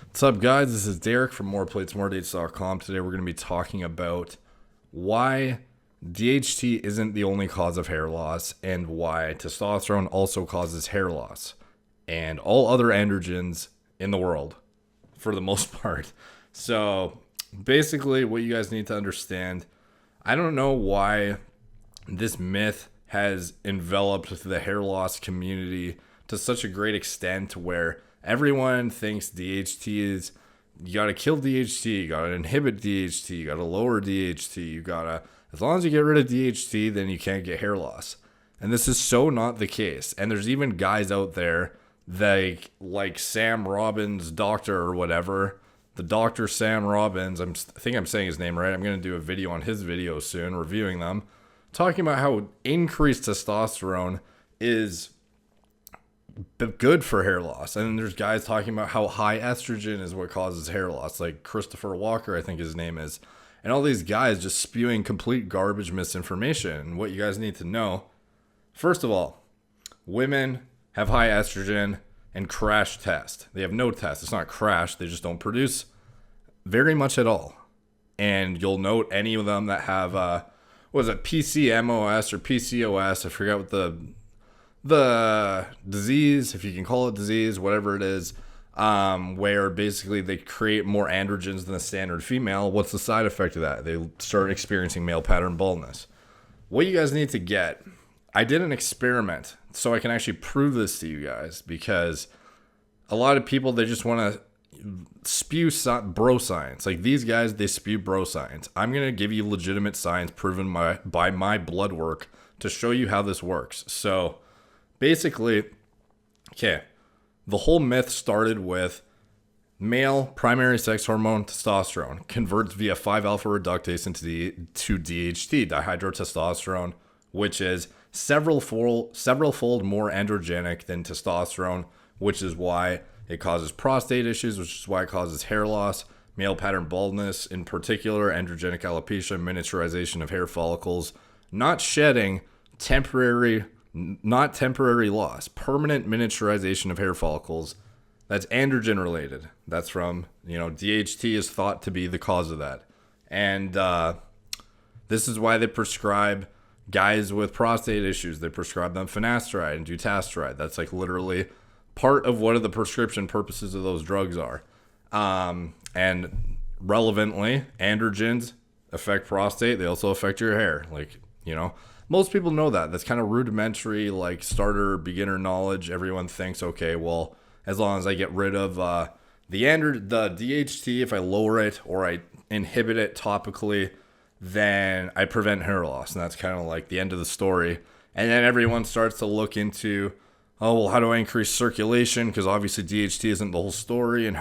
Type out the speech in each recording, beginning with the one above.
What's up, guys? This is Derek from moreplatesmoredates.com. Today we're going to be talking about why DHT isn't the only cause of hair loss and why testosterone also causes hair loss and all other androgens in the world for the most part. So basically what you guys need to understand, I don't know why this myth has enveloped the hair loss community to such a great extent where everyone thinks DHT is, you gotta kill DHT, you gotta inhibit DHT, you gotta lower DHT, as long as you get rid of DHT, then you can't get hair loss. And this is so not the case. And there's even guys out there like Sam Robbins, doctor or whatever, the Dr. Sam Robbins, I think I'm saying his name right. I'm gonna do a video on his videos soon, reviewing them, talking about how increased testosterone is good for hair loss. And then there's guys talking about how high estrogen is what causes hair loss, like Christopher Walker, I think his name is. And all these guys just spewing complete garbage misinformation. And what you guys need to know, first of all, women have high estrogen and crash test. They have no test. It's not crash. They just don't produce very much at all. And you'll note any of them that have, PCMOS or PCOS? I forgot what the disease, if you can call it disease, whatever it is, where basically they create more androgens than the standard female. What's the side effect of that? They start experiencing male pattern baldness. What you guys need to get, I did an experiment so I can actually prove this to you guys, because a lot of people, they just want to spew bro science. Like these guys, they spew bro science. I'm going to give you legitimate science proven by my blood work to show you how this works. So basically, okay, the whole myth started with male primary sex hormone testosterone converts via 5-alpha reductase to DHT, dihydrotestosterone, which is several fold more androgenic than testosterone, which is why it causes prostate issues, which is why it causes hair loss, male pattern baldness, in particular, androgenic alopecia, miniaturization of hair follicles, not shedding, not temporary loss, permanent miniaturization of hair follicles. That's androgen related. That's from, DHT is thought to be the cause of that. And this is why they prescribe guys with prostate issues, they prescribe them finasteride and dutasteride. That's like literally part of what the prescription purposes of those drugs are. And relevantly, androgens affect prostate. They also affect your hair. Most people know that. That's kind of rudimentary, like starter beginner knowledge. Everyone thinks, okay, well, as long as I get rid of the DHT, if I lower it or I inhibit it topically, then I prevent hair loss. And that's kind of like the end of the story. And then everyone starts to look into, oh, well, how do I increase circulation? Because obviously DHT isn't the whole story. And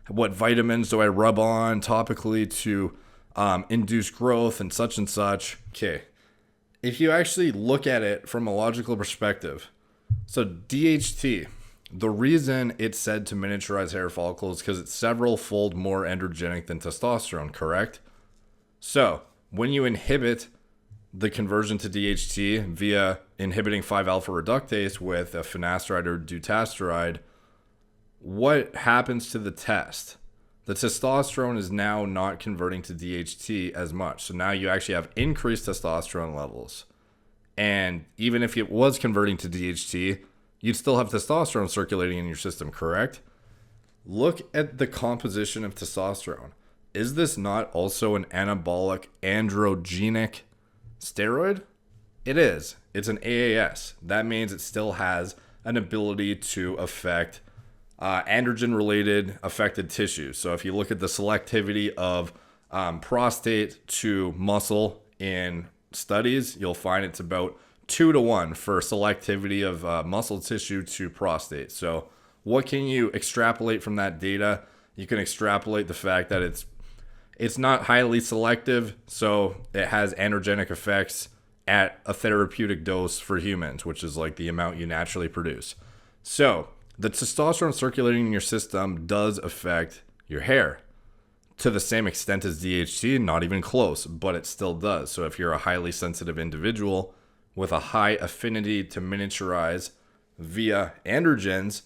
what vitamins do I rub on topically to induce growth and such? Okay. If you actually look at it from a logical perspective, so DHT, the reason it's said to miniaturize hair follicles is because it's several fold more androgenic than testosterone, correct? So when you inhibit the conversion to DHT via inhibiting 5-alpha reductase with a finasteride or dutasteride, what happens to the test? The testosterone is now not converting to DHT as much. So now you actually have increased testosterone levels. And even if it was converting to DHT, you'd still have testosterone circulating in your system, correct? Look at the composition of testosterone. Is this not also an anabolic androgenic steroid? It is. It's an AAS. That means it still has an ability to affect androgen-related affected tissues. So if you look at the selectivity of prostate to muscle in studies, you'll find it's about 2-to-1 for selectivity of muscle tissue to prostate. So what can you extrapolate from that data? You can extrapolate the fact that it's not highly selective, so it has androgenic effects at a therapeutic dose for humans, which is like the amount you naturally produce. So the testosterone circulating in your system does affect your hair to the same extent as DHT, not even close, but it still does. So if you're a highly sensitive individual with a high affinity to miniaturize via androgens,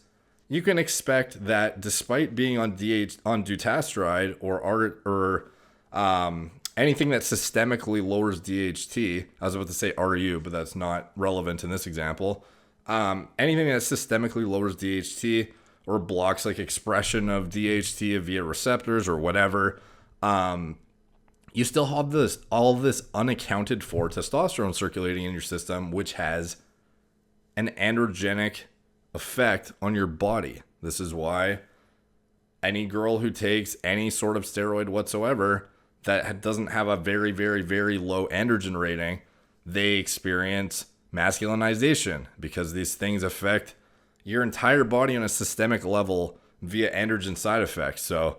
you can expect that despite being on dutasteride or anything that systemically lowers DHT, I was about to say RU, but that's not relevant in this example. Anything that systemically lowers DHT or blocks like expression of DHT via receptors or whatever, you still have all this unaccounted for testosterone circulating in your system, which has an androgenic effect on your body. This is why any girl who takes any sort of steroid whatsoever that doesn't have a very, very, very low androgen rating, they experience masculinization, because these things affect your entire body on a systemic level via androgen side effects. So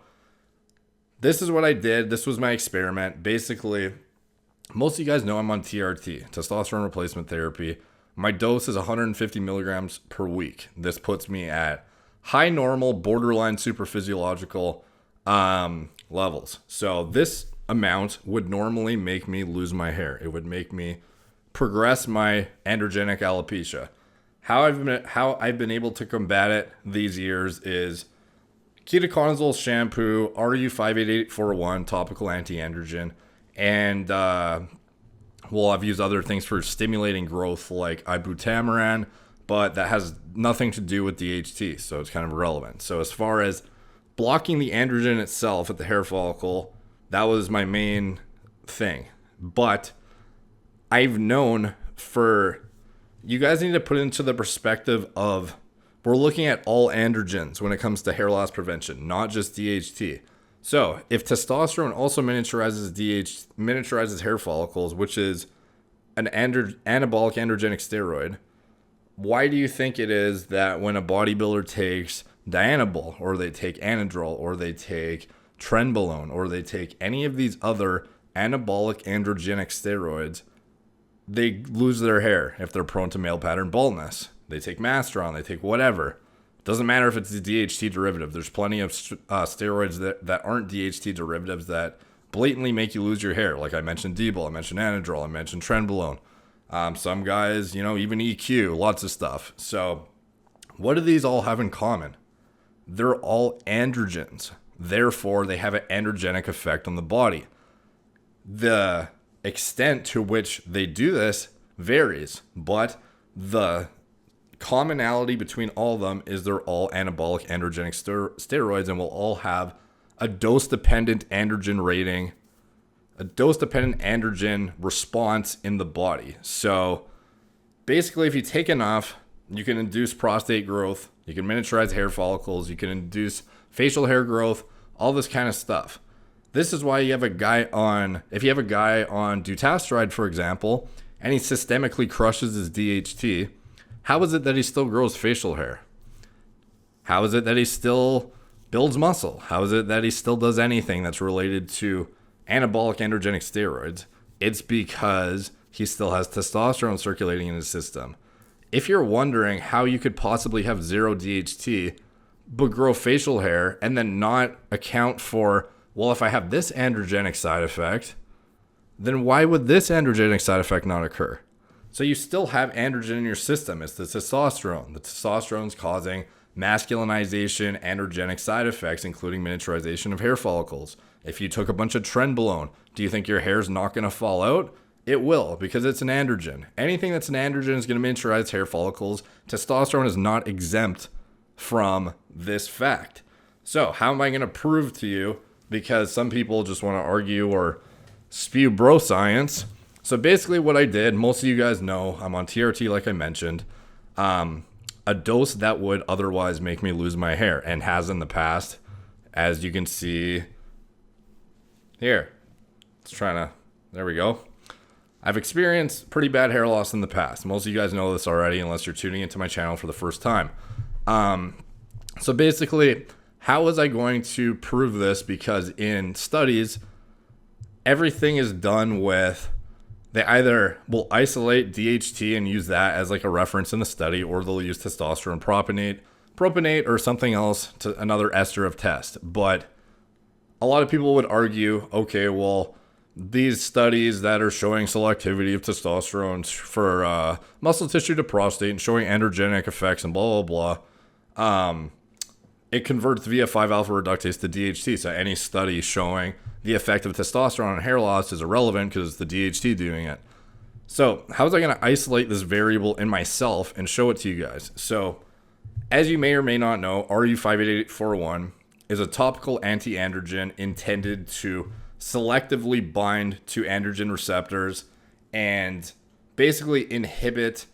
this is what I did. This was my experiment. Basically, most of you guys know I'm on TRT, testosterone replacement therapy. My dose is 150 milligrams per week. This puts me at high normal, borderline super physiological levels. So this amount would normally make me lose my hair. It would make me progress my androgenic alopecia. How I've been able to combat it these years is ketoconazole shampoo, RU58841 topical anti-androgen, and I've used other things for stimulating growth like ibutamoran, but that has nothing to do with DHT, so it's kind of irrelevant. So as far as blocking the androgen itself at the hair follicle, that was my main thing. But I've known you guys need to put it into the perspective of, we're looking at all androgens when it comes to hair loss prevention, not just DHT. So if testosterone also miniaturizes hair follicles, which is an anabolic androgenic steroid, why do you think it is that when a bodybuilder takes Dianabol, or they take Anadrol, or they take Trenbolone, or they take any of these other anabolic androgenic steroids, they lose their hair if they're prone to male pattern baldness? They take Masteron, they take whatever. Doesn't matter if it's a DHT derivative. There's plenty of steroids that aren't DHT derivatives that blatantly make you lose your hair. Like I mentioned Dbol, I mentioned Anadrol, I mentioned Trenbolone. Some guys, even EQ, lots of stuff. So what do these all have in common? They're all androgens. Therefore, they have an androgenic effect on the body. The extent to which they do this varies, but the commonality between all of them is they're all anabolic androgenic steroids, and will all have a dose-dependent androgen rating, a dose-dependent androgen response in the body. So basically, if you take enough, you can induce prostate growth, you can miniaturize hair follicles, you can induce facial hair growth, all this kind of stuff. This is why if you have a guy on dutasteride, for example, and he systemically crushes his DHT, how is it that he still grows facial hair? How is it that he still builds muscle? How is it that he still does anything that's related to anabolic androgenic steroids? It's because he still has testosterone circulating in his system. If you're wondering how you could possibly have zero DHT but grow facial hair and then not account for, well, if I have this androgenic side effect, then why would this androgenic side effect not occur? So you still have androgen in your system. It's the testosterone. The testosterone's causing masculinization, androgenic side effects, including miniaturization of hair follicles. If you took a bunch of Trenbolone, do you think your hair's not going to fall out? It will, because it's an androgen. Anything that's an androgen is going to miniaturize hair follicles. Testosterone is not exempt from this fact. So how am I going to prove to you? Because some people just want to argue or spew bro science. So basically what I did, most of you guys know, I'm on TRT like I mentioned. A dose that would otherwise make me lose my hair, and has in the past, as you can see here. There we go. I've experienced pretty bad hair loss in the past. Most of you guys know this already, unless you're tuning into my channel for the first time. So basically, how was I going to prove this? Because in studies, everything is done with, they either will isolate DHT and use that as like a reference in the study, or they'll use testosterone propionate or something else, to another ester of test. But a lot of people would argue, okay, well, these studies that are showing selectivity of testosterone for muscle tissue to prostate and showing androgenic effects and blah, blah, blah, it converts via 5-alpha reductase to DHT. So any study showing the effect of testosterone on hair loss is irrelevant because it's the DHT doing it. So how was I going to isolate this variable in myself and show it to you guys? So as you may or may not know, RU58841 is a topical anti-androgen intended to selectively bind to androgen receptors and basically inhibit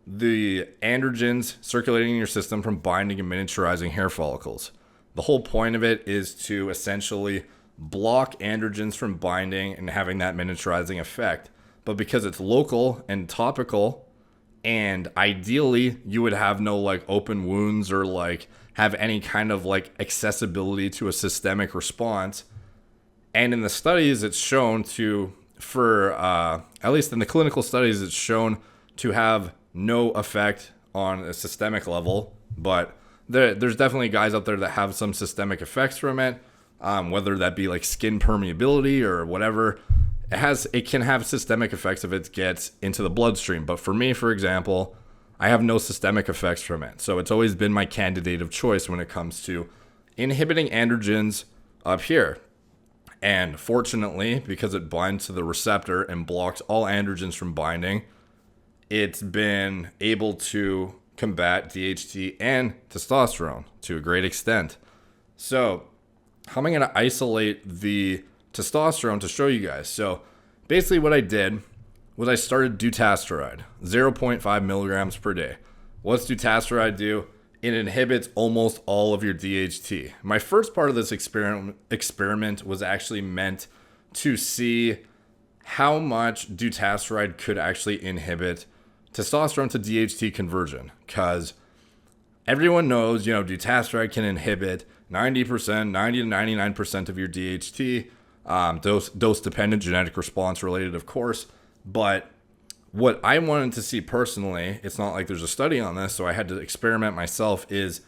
the androgens circulating in your system from binding and miniaturizing hair follicles. The whole point of it is to essentially block androgens from binding and having that miniaturizing effect. But because it's local and topical, and ideally you would have no like open wounds or like have any kind of like accessibility to a systemic response. And in the studies, it's shown to, at least in the clinical studies, it's shown to have no effect on a systemic level. But there's definitely guys out there that have some systemic effects from it, whether that be like skin permeability or whatever. It can have systemic effects if it gets into the bloodstream. But for me, for example, I have no systemic effects from it. So it's always been my candidate of choice when it comes to inhibiting androgens up here. And fortunately, because it binds to the receptor and blocks all androgens from binding, it's been able to combat DHT and testosterone to a great extent. So how am I going to isolate the testosterone to show you guys? So basically what I did was I started dutasteride, 0.5 milligrams per day. What's dutasteride do? It inhibits almost all of your DHT. My first part of this experiment was actually meant to see how much dutasteride could actually inhibit testosterone to DHT conversion, because everyone knows, dutasteride can inhibit 90 to 99% of your DHT, dose-dependent, genetic response related, of course. But what I wanted to see personally, it's not like there's a study on this, so I had to experiment myself, is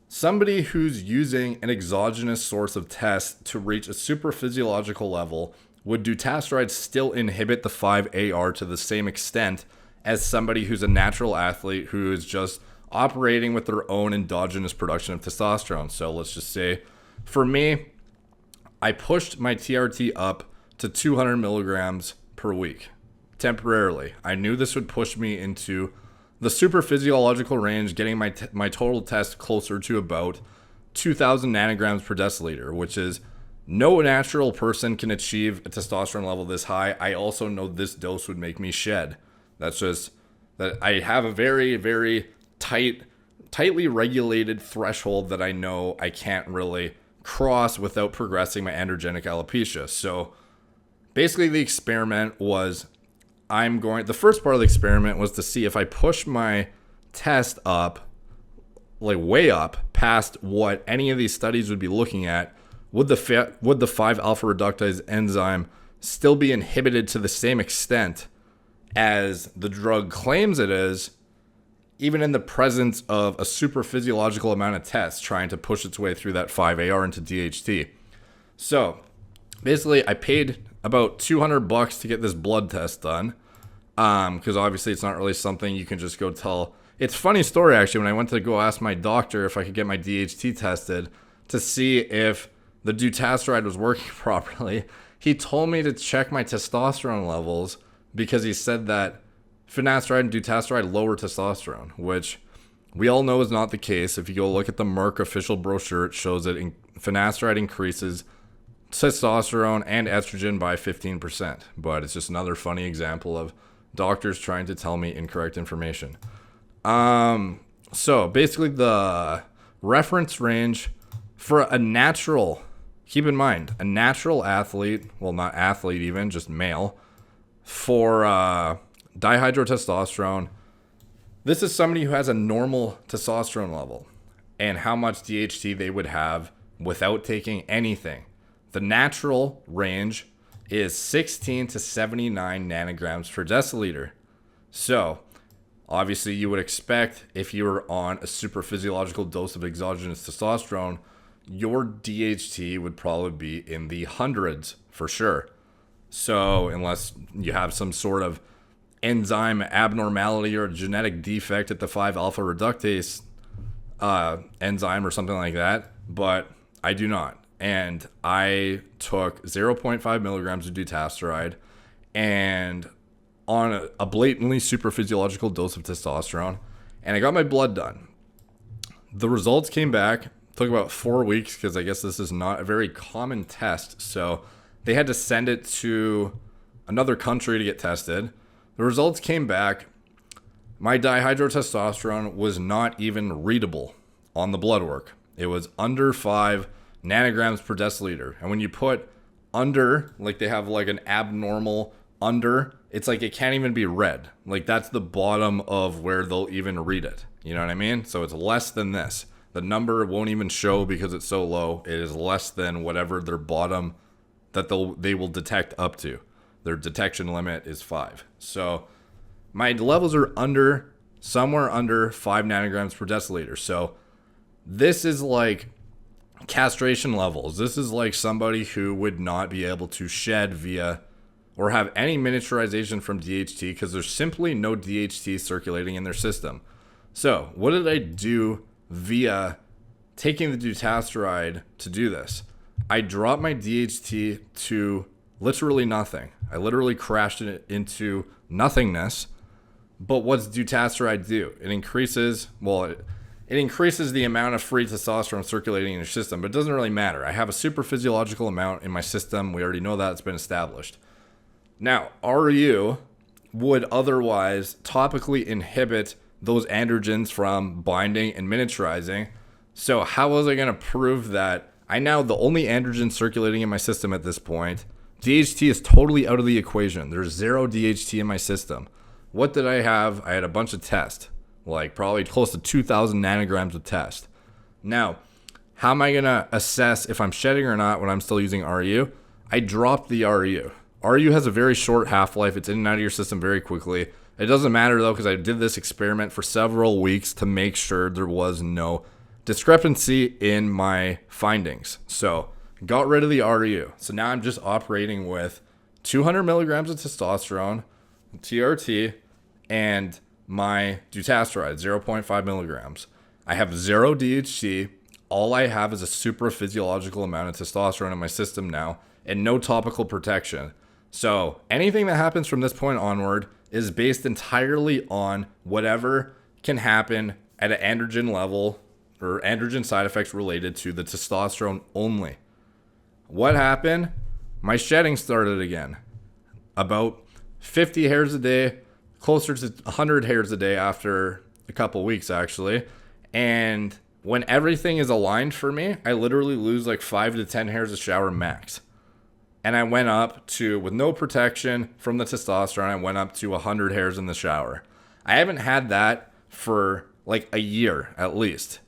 somebody who's using an exogenous source of test to reach a super physiological level, would dutasteride still inhibit the 5-AR to the same extent as somebody who's a natural athlete who is just operating with their own endogenous production of testosterone? So let's just say, for me, I pushed my TRT up to 200 milligrams per week temporarily. I knew this would push me into the super physiological range, getting my total test closer to about 2,000 nanograms per deciliter, which is no natural person can achieve a testosterone level this high. I also know this dose would make me shed. That's just that I have a very, very tightly regulated threshold that I know I can't really cross without progressing my androgenic alopecia. So basically the experiment was, the first part of the experiment was to see if I push my test up, like way up past what any of these studies would be looking at, would the 5-alpha reductase enzyme still be inhibited to the same extent as the drug claims it is, even in the presence of a super physiological amount of tests trying to push its way through that 5-AR into DHT. So basically I paid about $200 to get this blood test done, because obviously it's not really something you can just go tell. It's a funny story, actually. When I went to go ask my doctor if I could get my DHT tested to see if the dutasteride was working properly, he told me to check my testosterone levels, because he said that finasteride and dutasteride lower testosterone, which we all know is not the case. If you go look at the Merck official brochure, it shows that finasteride increases testosterone and estrogen by 15%. But it's just another funny example of doctors trying to tell me incorrect information. So basically the reference range for a natural, keep in mind, a natural athlete, well, not athlete even, just male, for dihydrotestosterone, this is somebody who has a normal testosterone level and how much DHT they would have without taking anything. The natural range is 16 to 79 nanograms per deciliter. So obviously you would expect, if you were on a super physiological dose of exogenous testosterone, your DHT would probably be in the hundreds for sure. So unless you have some sort of enzyme abnormality or genetic defect at the 5-alpha reductase enzyme or something like that, but I do not. And I took 0.5 milligrams of dutasteride and on a blatantly super physiological dose of testosterone, and I got my blood done. The results came back, took about 4 weeks because I guess this is not a very common test. So they had to send it to another country to get tested. The results came back. My dihydrotestosterone was not even readable on the blood work. It was under 5 nanograms per deciliter. And when you put under, like they have like an abnormal under, it's like it can't even be read. Like that's the bottom of where they'll even read it. You know what I mean? So it's less than this. The number won't even show because it's so low. It is less than whatever their bottom that they will detect up to. Their detection limit is 5. So my levels are somewhere under 5 nanograms per deciliter. So this is like castration levels. This is like somebody who would not be able to shed via or have any miniaturization from DHT because there's simply no DHT circulating in their system. So what did I do via taking the dutasteride to do this? I dropped my DHT to literally nothing. I literally crashed it into nothingness. But what's dutasteride do? It increases the amount of free testosterone circulating in your system, but it doesn't really matter. I have a super physiological amount in my system. We already know that. It's been established. Now, RU would otherwise topically inhibit those androgens from binding and miniaturizing. So how was I going to prove that the only androgen circulating in my system at this point, DHT is totally out of the equation. There's 0 DHT in my system. What did I have? I had a bunch of tests, like probably close to 2,000 nanograms of test. Now, how am I going to assess if I'm shedding or not when I'm still using RU? I dropped the RU. RU has a very short half-life. It's in and out of your system very quickly. It doesn't matter, though, because I did this experiment for several weeks to make sure there was no discrepancy in my findings. So got rid of the RU. So now I'm just operating with 200 milligrams of testosterone, TRT, and my dutasteride, 0.5 milligrams. I have 0 DHT. All I have is a super physiological amount of testosterone in my system now and no topical protection. So anything that happens from this point onward is based entirely on whatever can happen at an androgen level or androgen side effects related to the testosterone only. What happened? My shedding started again. About 50 hairs a day, closer to 100 hairs a day after a couple weeks actually. And when everything is aligned for me, I literally lose like 5 to 10 hairs a shower max. And I went up to, with no protection from the testosterone, I went up to 100 hairs in the shower. I haven't had that for like a year at least.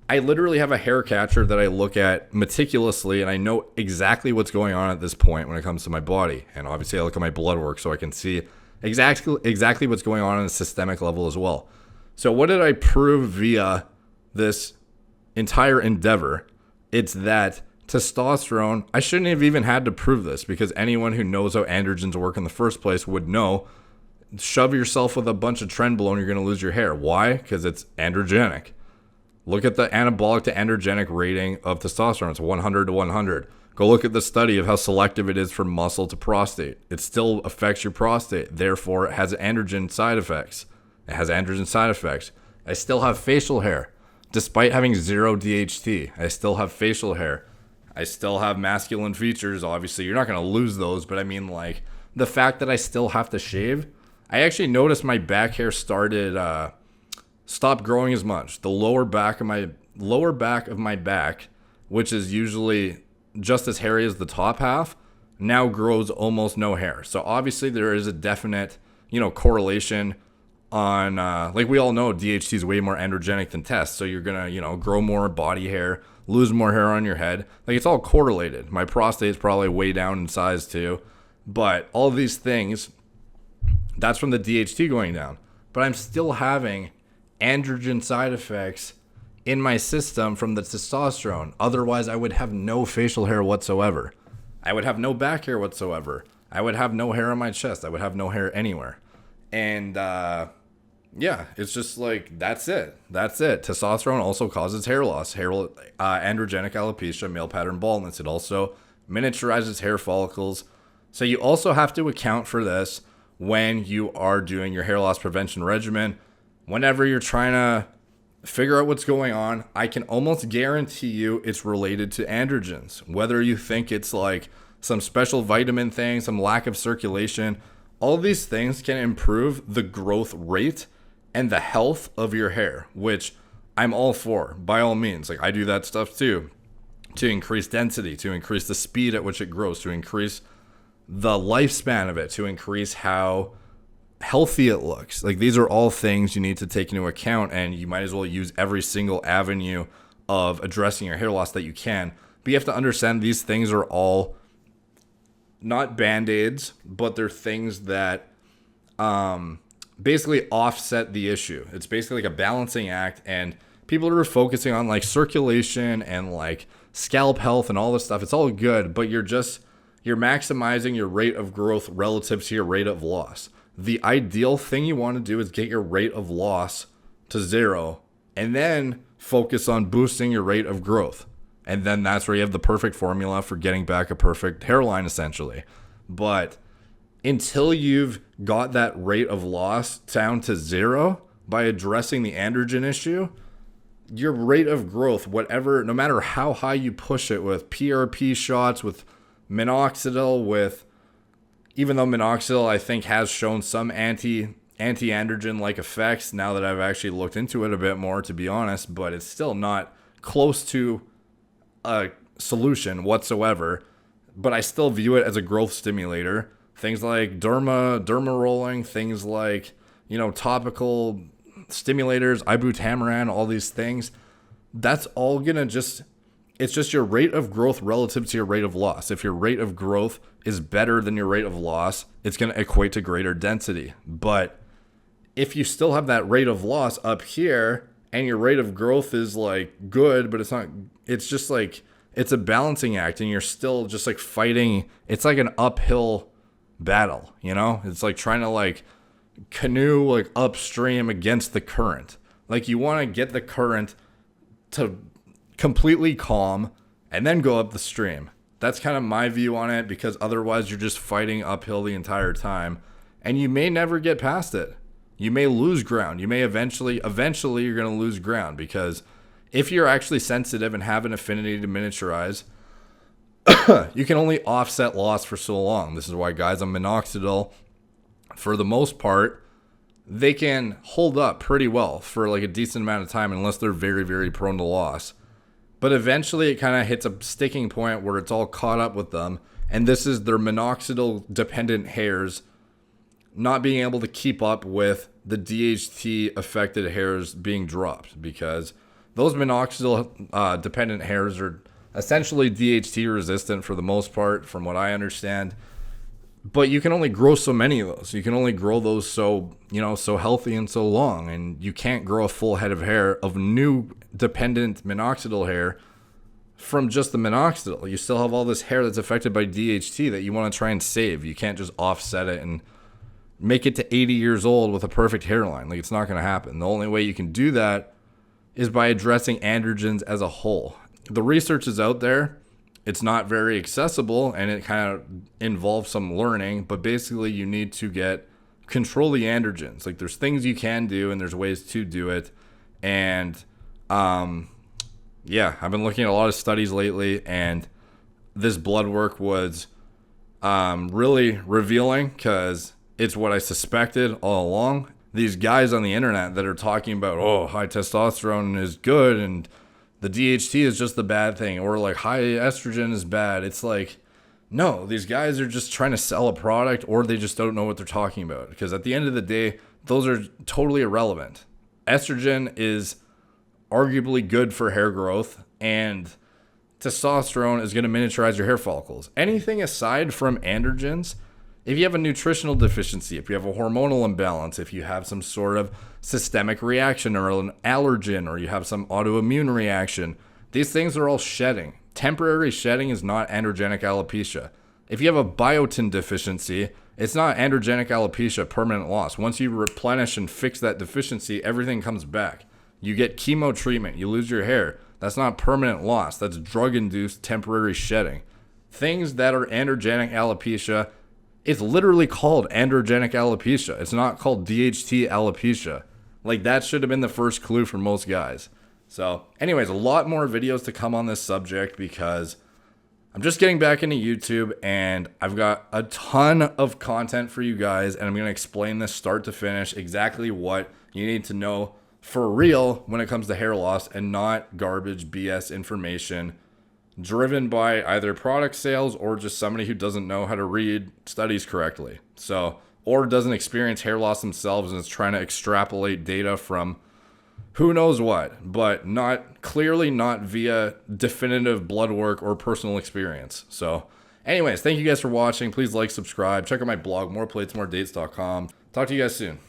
I literally have a hair catcher that I look at meticulously, and I know exactly what's going on at this point when it comes to my body. And obviously I look at my blood work so I can see exactly what's going on a systemic level as well. So what did I prove via this entire endeavor? It's that testosterone, I shouldn't have even had to prove this because anyone who knows how androgens work in the first place would know. Shove yourself with a bunch of trenbolone, you're going to lose your hair. Why? Because it's androgenic. Look at the anabolic to androgenic rating of testosterone. It's 100 to 100. Go look at the study of how selective it is from muscle to prostate. It still affects your prostate. Therefore, it has androgen side effects. I still have facial hair. Despite having 0 DHT, I still have facial hair. I still have masculine features. Obviously, you're not going to lose those. But I mean, like, the fact that I still have to shave, I actually noticed my back hair stopped growing as much. The lower back of my back, which is usually just as hairy as the top half, now grows almost no hair. So obviously there is a definite, correlation on, like we all know, DHT is way more androgenic than test. So you're going to, grow more body hair, lose more hair on your head. Like it's all correlated. My prostate is probably way down in size too. But all of these things, that's from the DHT going down. But I'm still having androgen side effects in my system from the testosterone. Otherwise, I would have no facial hair whatsoever. I would have no back hair whatsoever. I would have no hair on my chest. I would have no hair anywhere. And Yeah, it's just like that's it. That's it. Testosterone also causes hair loss, androgenic alopecia, male pattern baldness. It also miniaturizes hair follicles. So you also have to account for this when you are doing your hair loss prevention regimen. Whenever you're trying to figure out what's going on, I can almost guarantee you it's related to androgens. Whether you think it's like some special vitamin thing, some lack of circulation, all these things can improve the growth rate and the health of your hair, which I'm all for, by all means. Like, I do that stuff too, to increase density, to increase the speed at which it grows, to increase the lifespan of it, to increase how healthy it looks. Like, these are all things you need to take into account, and you might as well use every single avenue of addressing your hair loss that you can. But you have to understand these things are all not band-aids, but they're things that basically offset the issue. It's basically like a balancing act, and people are focusing on like circulation and like scalp health and all this stuff. It's all good, but you're maximizing your rate of growth relative to your rate of loss. The ideal thing you want to do is get your rate of loss to 0 and then focus on boosting your rate of growth. And then that's where you have the perfect formula for getting back a perfect hairline, essentially. But until you've got that rate of loss down to 0 by addressing the androgen issue, your rate of growth, whatever, no matter how high you push it with PRP shots, with minoxidil, even though minoxidil I think has shown some anti-androgen like effects now that I've actually looked into it a bit more, to be honest, but it's still not close to a solution whatsoever. But I still view it as a growth stimulator. Things like derma rolling, things like, topical stimulators, ibutamoran, all these things, that's all gonna it's just your rate of growth relative to your rate of loss. If your rate of growth is better than your rate of loss, it's going to equate to greater density. But if you still have that rate of loss up here and your rate of growth is like good, but it's just like, it's a balancing act, and you're still just like fighting. It's like an uphill battle, It's like trying to like canoe like upstream against the current. Like, you want to get the current to completely calm and then go up the stream. That's kind of my view on it, because otherwise you're just fighting uphill the entire time, and you may never get past it. You may lose ground. You may eventually you're going to lose ground, because if you're actually sensitive and have an affinity to miniaturize, you can only offset loss for so long. This is why guys on minoxidil, for the most part, they can hold up pretty well for like a decent amount of time, unless they're very, very prone to loss. But eventually it kind of hits a sticking point where it's all caught up with them. And this is their minoxidil dependent hairs not being able to keep up with the DHT affected hairs being dropped, because those minoxidil dependent hairs are essentially DHT resistant for the most part, from what I understand. But you can only grow so many of those. You can only grow those so healthy and so long. And you can't grow a full head of hair of new dependent minoxidil hair from just the minoxidil. You still have all this hair that's affected by DHT that you want to try and save. You can't just offset it and make it to 80 years old with a perfect hairline. Like, it's not going to happen. The only way you can do that is by addressing androgens as a whole. The research is out there. It's not very accessible, and it kind of involves some learning, but basically you need to control the androgens. Like, there's things you can do, and there's ways to do it. And I've been looking at a lot of studies lately, and this blood work was really revealing, because it's what I suspected all along. These guys on the internet that are talking about, high testosterone is good and the DHT is just the bad thing, or like high estrogen is bad. It's like, no, these guys are just trying to sell a product, or they just don't know what they're talking about. Because at the end of the day, those are totally irrelevant. Estrogen is arguably good for hair growth, and testosterone is going to miniaturize your hair follicles. Anything aside from androgens, if you have a nutritional deficiency, if you have a hormonal imbalance, if you have some sort of systemic reaction or an allergen, or you have some autoimmune reaction, these things are all shedding. Temporary shedding is not androgenic alopecia. If you have a biotin deficiency, it's not androgenic alopecia, permanent loss. Once you replenish and fix that deficiency, everything comes back. You get chemo treatment, you lose your hair. That's not permanent loss. That's drug-induced temporary shedding. Things that are androgenic alopecia, it's literally called androgenic alopecia. It's not called DHT alopecia. Like, that should have been the first clue for most guys. So, anyways, a lot more videos to come on this subject because I'm just getting back into YouTube and I've got a ton of content for you guys, and I'm going to explain this start to finish, exactly what you need to know for real when it comes to hair loss, and not garbage BS information driven by either product sales or just somebody who doesn't know how to read studies correctly. So, or doesn't experience hair loss themselves and is trying to extrapolate data from who knows what, but not clearly not via definitive blood work or personal experience. So anyways, thank you guys for watching. Please like, subscribe, check out my blog, moreplatesmoredates.com. Talk to you guys soon.